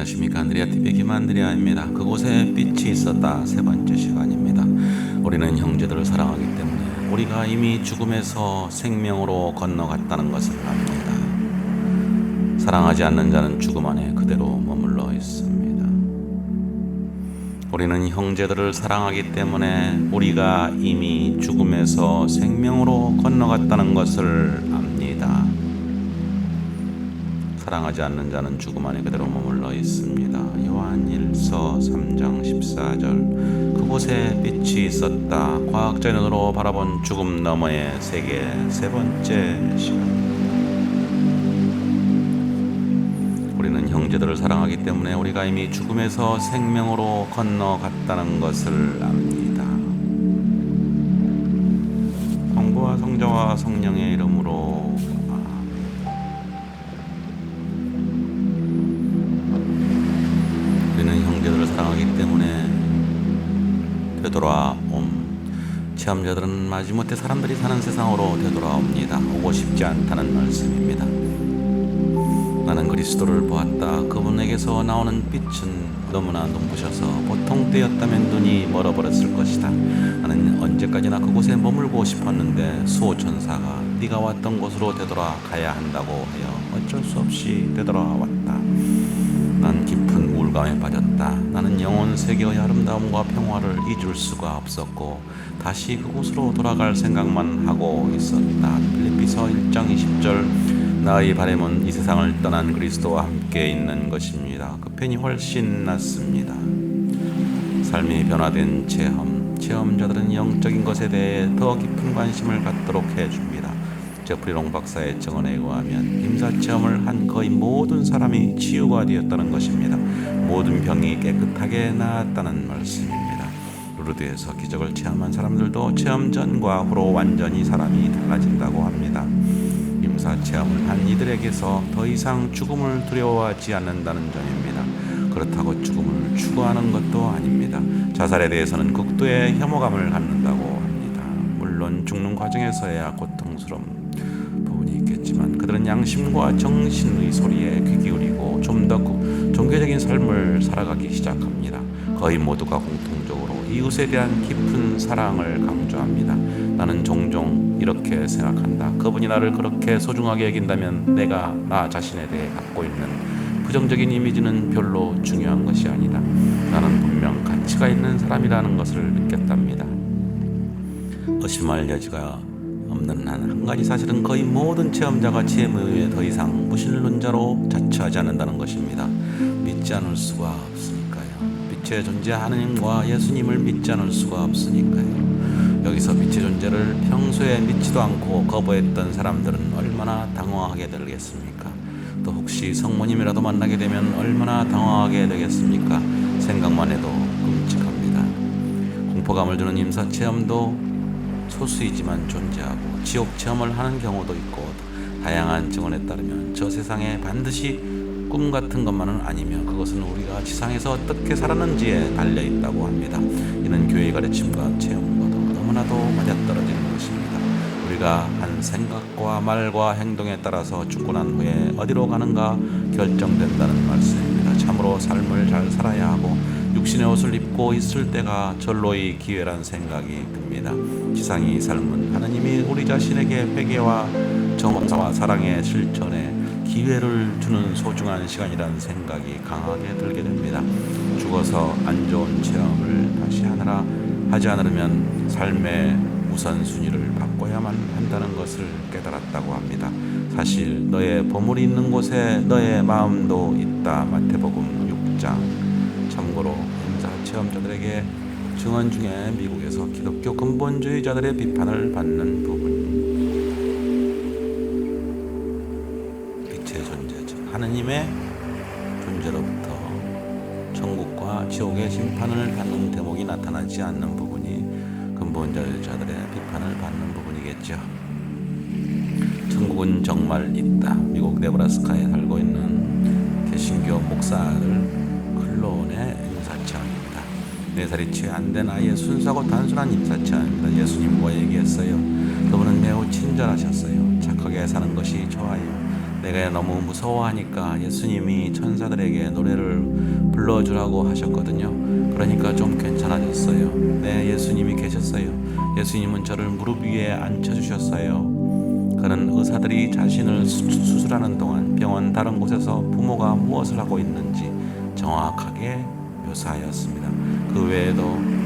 안녕하십니까. 안드레아TV의 김안드레아입니다. 그곳에 빛이 있었다. 세 번째 시간입니다. 우리는 형제들을 사랑하기 때문에 우리가 이미 죽음에서 생명으로 건너갔다는 것을 압니다. 사랑하지 않는 자는 죽음 안에 그대로 머물러 있습니다. 우리는 형제들을 사랑하기 때문에 우리가 이미 죽음에서 생명으로 건너갔다는 것을 압니다. 사랑하지 않는 자는 죽음 안에 그대로 머물러 있습니다. 요한일서 3장 14절. 그곳에 빛이 있었다. 과학자의 눈으로 바라본 죽음 너머의 세계 세 번째 시간. 우리는 형제들을 사랑하기 때문에 우리가 이미 죽음에서 생명으로 건너갔다는 것을 압니다. 성부와 성자와 성령의 이름으로 형제들을 사랑하기 때문에 되돌아옴. 체험자들은 마지못해 사람들이 사는 세상으로 되돌아옵니다. 오고 싶지 않다는 말씀입니다. 나는 그리스도를 보았다. 그분에게서 나오는 빛은 너무나 눈부셔서 보통 때였다면 눈이 멀어버렸을 것이다. 나는 언제까지나 그곳에 머물고 싶었는데 수호천사가 네가 왔던 곳으로 되돌아가야 한다고 하여 어쩔 수 없이 되돌아왔다. 난 깊은 우울감에 빠졌다. 나는 영혼 세계의 아름다움과 평화를 잊을 수가 없었고 다시 그곳으로 돌아갈 생각만 하고 있었다. 필립비서 1장 20절. 나의 바람은 이 세상을 떠난 그리스도와 함께 있는 것입니다. 그 편이 훨씬 낫습니다. 삶이 변화된 체험자들은 영적인 것에 대해 더 깊은 관심을 갖도록 해줍니다. 제프리 롱 박사의 증언에 의하면 임사체험을 한 거의 모든 사람이 치유가 되었다는 것입니다. 모든 병이 깨끗하게 나았다는 말씀입니다. 루르드에서 기적을 체험한 사람들도 체험 전과 후로 완전히 사람이 달라진다고 합니다. 임사체험을 한 이들에게서 더 이상 죽음을 두려워하지 않는다는 점입니다. 그렇다고 죽음을 추구하는 것도 아닙니다. 자살에 대해서는 극도의 혐오감을 갖는다고 합니다. 물론 죽는 과정에서야 고통스러운 부분이 있겠지만 그들은 양심과 정신의 소리에 귀 기울이고 좀 더 종교적인 삶을 살아가기 시작합니다. 거의 모두가 공통적으로 이웃에 대한 깊은 사랑을 강조합니다. 나는 종종 이렇게 생각한다. 그분이 나를 그렇게 소중하게 여긴다면 내가 나 자신에 대해 갖고 있는 부정적인 이미지는 별로 중요한 것이 아니다. 나는 분명 가치가 있는 사람이라는 것을 느꼈답니다. 의심할 여지가 없는 한 가지 사실은 거의 모든 체험자가 체험에 더 이상 무신론자로 자처하지 않는다는 것입니다. 믿지 않을 수가 없으니까요. 빛의 존재 하느님과 예수님을 믿지 않을 수가 없으니까요. 여기서 빛의 존재를 평소에 믿지도 않고 거부했던 사람들은 얼마나 당황하게 되겠습니까? 또 혹시 성모님이라도 만나게 되면 얼마나 당황하게 되겠습니까? 생각만 해도 끔찍합니다. 공포감을 주는 임사체험도 소수이지만 존재하고 지옥 체험을 하는 경우도 있고 다양한 증언에 따르면 저 세상에 반드시 꿈 같은 것만은 아니며 그것은 우리가 지상에서 어떻게 살았는지에 달려있다고 합니다. 이는 교회의 가르침과 체험과도 너무나도 맞아떨어지는 것입니다. 우리가 한 생각과 말과 행동에 따라서 죽고 난 후에 어디로 가는가 결정된다는 말씀입니다. 참으로 삶을 잘 살아야 하고 육신의 옷을 입고 있을 때가 절로의 기회란 생각이 듭니다. 지상의 삶은 하나님이 우리 자신에게 회개와 정사와 사랑의 실천에 기회를 주는 소중한 시간이라는 생각이 강하게 들게 됩니다. 죽어서 안 좋은 체험을 다시 하지 않으려면 삶의 우선순위를 바꿔야만 한다는 것을 깨달았다고 합니다. 사실 너의 보물이 있는 곳에 너의 마음도 있다. 마태복음 6장. 참고로 임사체험자들에게 증언 중에 미국에서 기독교 근본주의자들의 비판을 받는 부분. 빛의 존재, 즉 하느님의 존재로부터 천국과 지옥의 심판을 받는 대목이 나타나지 않는 부분이 근본주의자들의 비판을 받는 부분이겠죠. 천국은 정말 있다. 미국 네브라스카에 살고 있는 개신교 목사를 클론의 임사체험입니다. 4살이 채 안 된 아이의 순수하고 단순한 임사체험입니다. 예수님과 얘기했어요. 그분은 매우 친절하셨어요. 착하게 사는 것이 좋아요. 내가 너무 무서워하니까 예수님이 천사들에게 노래를 불러주라고 하셨거든요. 그러니까 좀 괜찮아졌어요. 네, 예수님이 계셨어요. 예수님은 저를 무릎 위에 앉혀주셨어요. 그는 의사들이 자신을 수술하는 동안 병원 다른 곳에서 부모가 무엇을 하고 있는지 정확하게 묘사하였습니다. 그 외에도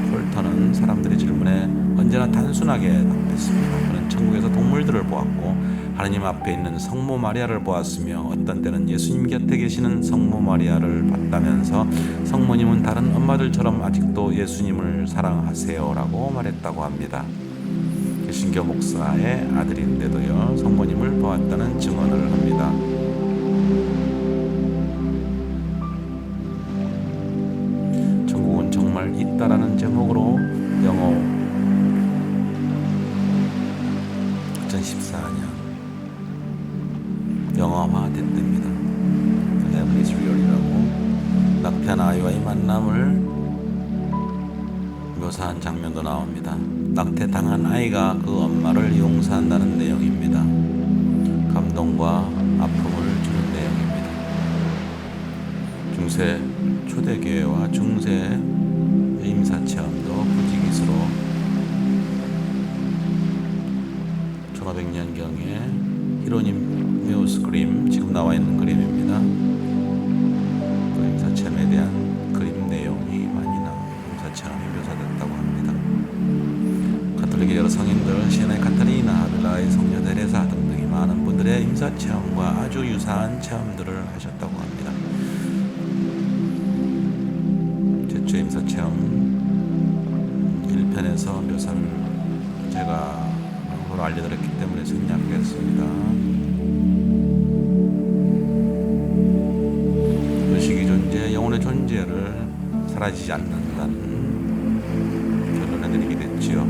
폴터는 사람들의 질문에 언제나 단순하게 답했습니다. 그는 천국에서 동물들을 보았고 하느님 앞에 있는 성모 마리아를 보았으며 어떤 때는 예수님 곁에 계시는 성모 마리아를 봤다면서 성모님은 다른 엄마들처럼 아직도 예수님을 사랑하세요라고 말했다고 합니다. 개신교 목사의 아들인데도요, 성모님을 보았다는 증언을 합니다. 천국은 정말 있다라는 제목으로 영어 2014년 영화화 됐답니다. Heaven is Real이라고 낙태한 아이와의 만남을 묘사한 장면도 나옵니다. 낙태당한 아이가 그 엄마를 용서한다는 내용입니다. 감동과 아픔을 주는 내용입니다. 중세 초대교회와 중세 임사체험도 부지기수로 1500년경에 히로니메우스 그림, 지금 나와 있는 그림입니다. 그 임사체험에 대한 그림 내용이 많이 임사체험이 묘사됐다고 합니다. 가톨릭의 여러 성인들, 시에나의 카타리나, 아벨라의 성녀 데레사 등등이 많은 분들의 임사체험과 아주 유사한 체험들을 하셨다고 합니다. 최초의 임사체험 1편에서 묘사를 제가 바로 알려드렸기 때문에 생략하겠습니다. 의식의 존재, 영혼의 존재를 사라지지 않는다는 결론을 내리게 됐지요.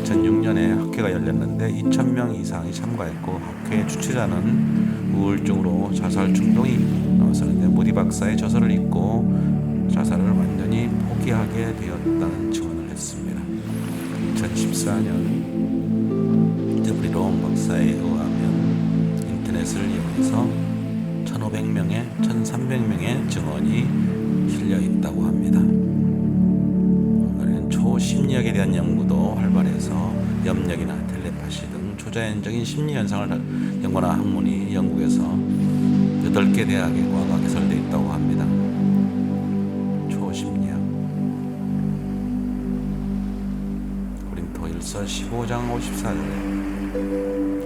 2006년에 학회가 열렸는데 2,000명 이상이 참가했고 학회 주최자는 우울증으로 자살 충동이 나왔었는데 모디 박사의 저서를 읽고 자살을 완전히 포기하게 되었다는 증언을 했습니다. 2014년 제프리 로운 박사에 의하면 인터넷을 이용해서 1,500명의 1,300명의 증언이 실려 있다고 합니다. 초심리학에 대한 연구도 활발해서 염력이나 텔레파시 등 초자연적인 심리 현상을 연구하는 학문이 영국에서 8개 대학의 과가 개설되어 있다고 합니다. 초심리학. 고린토일서 15장 54절에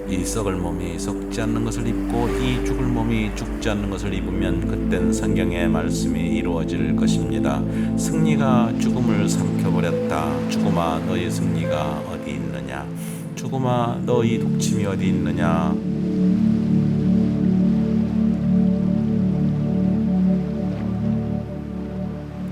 이 썩을 몸이 썩지 않는 것을 입고 이 죽을 몸이 죽지 않는 것을 입으면 그땐 성경의 말씀이 이루어질 것입니다. 승리가 죽음을 삼켜버렸다. 죽음아 너의 승리가 어디 있느냐. 죽음아 너의 독침이 어디 있느냐.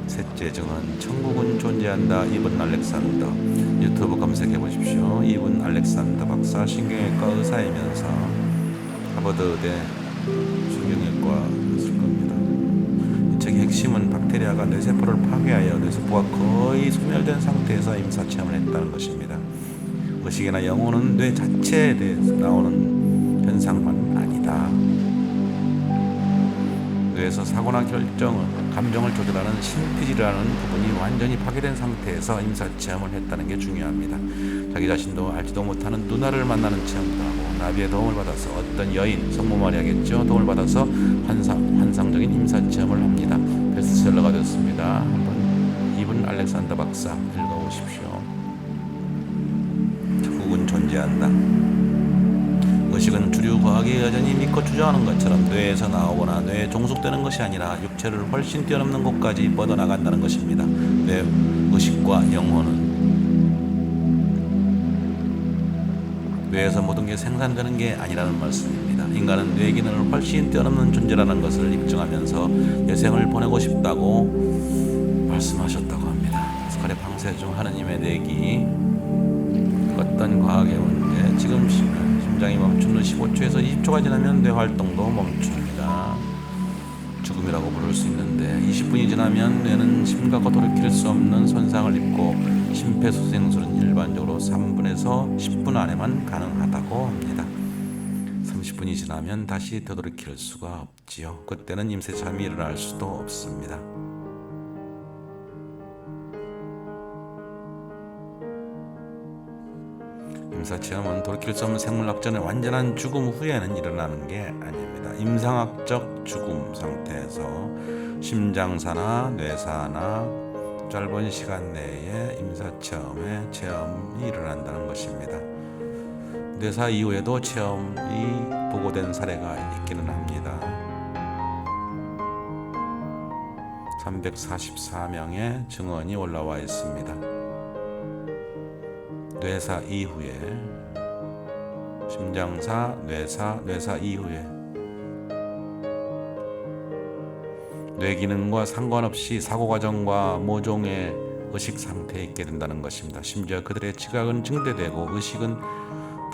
셋째 증언, 천국은 존재한다. 이븐 알렉산더. 유튜브 검색해 보십시오. 이븐 알렉산더 박사, 신경외과 의사이면서 하버드 의대 신경외과였을 겁니다. 이 책의 핵심은 박테리아가 뇌세포를 파괴하여 뇌세포가 거의 소멸된 상태에서 임사체험을 했다는 것입니다. 의식이나 영혼은 뇌 자체에 대해서 나오는 현상만 아니다. 뇌에서 사고나 감정을 조절하는 신피지라는 부분이 완전히 파괴된 상태에서 임사체험을 했다는 게 중요합니다. 자기 자신도 알지도 못하는 누나를 만나는 체험도 하고 나비의 도움을 받아서 어떤 여인, 성모 마리아겠죠, 도움을 받아서 환상적인 임사체험을 합니다. 베스트셀러가 됐습니다. 한번 이븐 알렉산더 박사 읽어보십시오. 천국은 존재한다. 의식은 주류 과학이 여전히 믿고 주장하는 것처럼 뇌에서 나오거나 뇌에 종속되는 것이 아니라 육체를 훨씬 뛰어넘는 곳까지 뻗어나간다는 것입니다. 뇌 의식과 영혼은 뇌에서 모든 게 생산되는 게 아니라는 말씀입니다. 인간은 뇌 기능을 훨씬 뛰어넘는 존재라는 것을 입증하면서 여생을 보내고 싶다고 말씀하셨다고 합니다. 스칼의 방세 중 하느님의 내기, 어떤 과학의 문제, 지금 심장이 멈추는 15초에서 20초가 지나면 뇌 활동도 멈춥니다. 죽음이라고 부를 수 있는데 20분이 지나면 뇌는 심각하고 돌이킬 수 없는 손상을 입고 심폐소생술은 일반적으로 3분에서 10분 안에만 가능하다고 합니다. 30분이 지나면 다시 되돌이킬 수가 없지요. 그때는 임사체험이 일어날 수도 없습니다. 임사체험은 돌이킬 수 없는 생물학적인 완전한 죽음 후에는 일어나는 게 아닙니다. 임상학적 죽음 상태에서 심장사나 뇌사나 짧은 시간 내에 임사체험의 체험이 일어난다는 것입니다. 뇌사 이후에도 체험이 보고된 사례가 있기는 합니다. 344명의 증언이 올라와 있습니다. 뇌사 이후에, 심장사, 뇌사 이후에 뇌 기능과 상관없이 사고 과정과 모종의 의식 상태에 있게 된다는 것입니다. 심지어 그들의 지각은 증대되고 의식은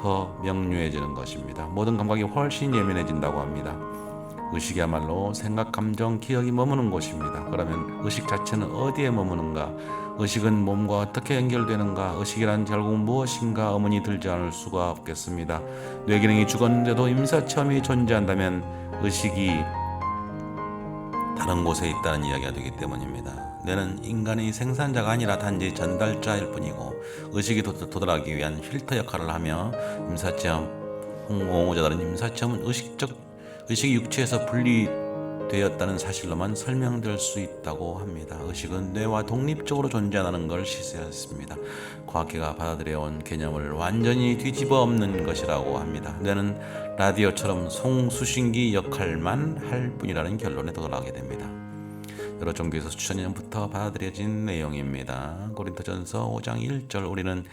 더 명료해지는 것입니다. 모든 감각이 훨씬 예민해진다고 합니다. 의식이야말로 생각, 감정, 기억이 머무는 곳입니다. 그러면 의식 자체는 어디에 머무는가? 의식은 몸과 어떻게 연결되는가? 의식이란 결국 무엇인가? 의문이 들지 않을 수가 없겠습니다. 뇌기능이 죽었는데도 임사체험이 존재한다면 의식이 다른 곳에 있다는 이야기가 되기 때문입니다. 뇌는 인간의 생산자가 아니라 단지 전달자일 뿐이고 의식이 도달하기 위한 필터 역할을 하며 임사체험, 공호자들은 임사체험은 의식이 육체에서 분리되었다는 사실로만 설명될 수 있다고 합니다. 의식은 뇌와 독립적으로 존재하는 걸 시사했습니다. 과학계가 받아들여온 개념을 완전히 뒤집어 엎는 것이라고 합니다. 뇌는 라디오처럼 송수신기 역할만 할 뿐이라는 결론에 도달하게 됩니다. 여러 종교에서 수천 년부터 받아들여진 내용입니다. 고린도전서 5장 1절 우리는